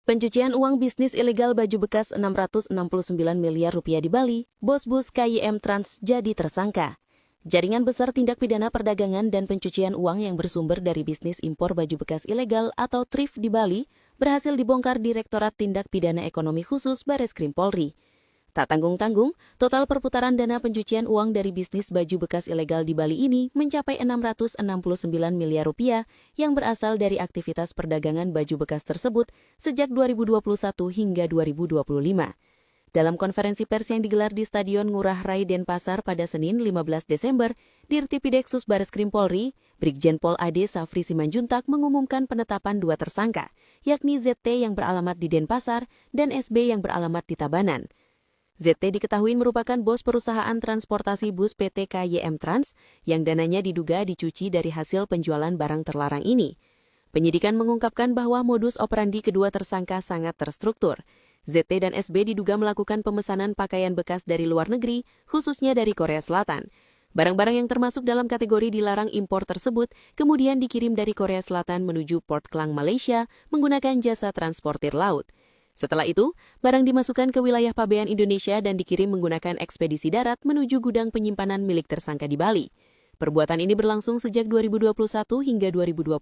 Pencucian uang bisnis ilegal baju bekas 669 miliar rupiah di Bali, bos bus KYM Trans jadi tersangka. Jaringan besar tindak pidana perdagangan dan pencucian uang yang bersumber dari bisnis impor baju bekas ilegal atau thrift di Bali berhasil dibongkar Direktorat Tindak Pidana Ekonomi Khusus Bareskrim Polri. Tak tanggung-tanggung, total perputaran dana pencucian uang dari bisnis baju bekas ilegal di Bali ini mencapai 669 miliar rupiah yang berasal dari aktivitas perdagangan baju bekas tersebut sejak 2021 hingga 2025. Dalam konferensi pers yang digelar di Stadion Ngurah Rai Denpasar pada Senin 15 Desember, Dirtipideksus Bareskrim Polri, Brigjen Pol AD Safri Simanjuntak mengumumkan penetapan dua tersangka, yakni ZT yang beralamat di Denpasar dan SB yang beralamat di Tabanan. ZT diketahui merupakan bos perusahaan transportasi bus PT KYM Trans yang dananya diduga dicuci dari hasil penjualan barang terlarang ini. Penyidikan mengungkapkan bahwa modus operandi kedua tersangka sangat terstruktur. ZT dan SB diduga melakukan pemesanan pakaian bekas dari luar negeri, khususnya dari Korea Selatan. Barang-barang yang termasuk dalam kategori dilarang impor tersebut kemudian dikirim dari Korea Selatan menuju Port Klang, Malaysia menggunakan jasa transportir laut. Setelah itu, barang dimasukkan ke wilayah pabean Indonesia dan dikirim menggunakan ekspedisi darat menuju gudang penyimpanan milik tersangka di Bali. Perbuatan ini berlangsung sejak 2021 hingga 2025.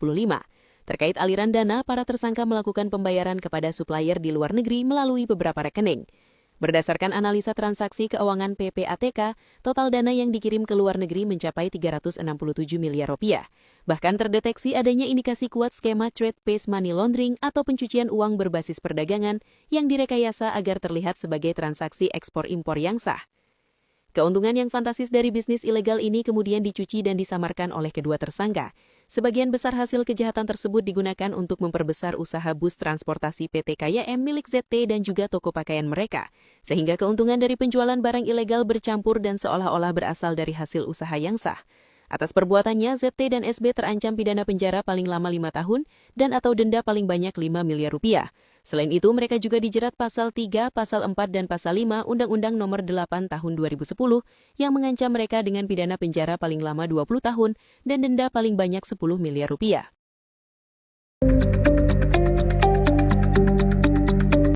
Terkait aliran dana, para tersangka melakukan pembayaran kepada supplier di luar negeri melalui beberapa rekening. Berdasarkan analisa transaksi keuangan PPATK, total dana yang dikirim ke luar negeri mencapai 367 miliar rupiah. Bahkan terdeteksi adanya indikasi kuat skema trade-based money laundering atau pencucian uang berbasis perdagangan yang direkayasa agar terlihat sebagai transaksi ekspor-impor yang sah. Keuntungan yang fantastis dari bisnis ilegal ini kemudian dicuci dan disamarkan oleh kedua tersangka. Sebagian besar hasil kejahatan tersebut digunakan untuk memperbesar usaha bus transportasi PT KYM milik ZT dan juga toko pakaian mereka, sehingga keuntungan dari penjualan barang ilegal bercampur dan seolah-olah berasal dari hasil usaha yang sah. Atas perbuatannya, ZT dan SB terancam pidana penjara paling lama 5 tahun dan atau denda paling banyak 5 miliar rupiah. Selain itu, mereka juga dijerat Pasal 3, Pasal 4, dan Pasal 5 Undang-Undang Nomor 8 Tahun 2010 yang mengancam mereka dengan pidana penjara paling lama 20 tahun dan denda paling banyak 10 miliar rupiah.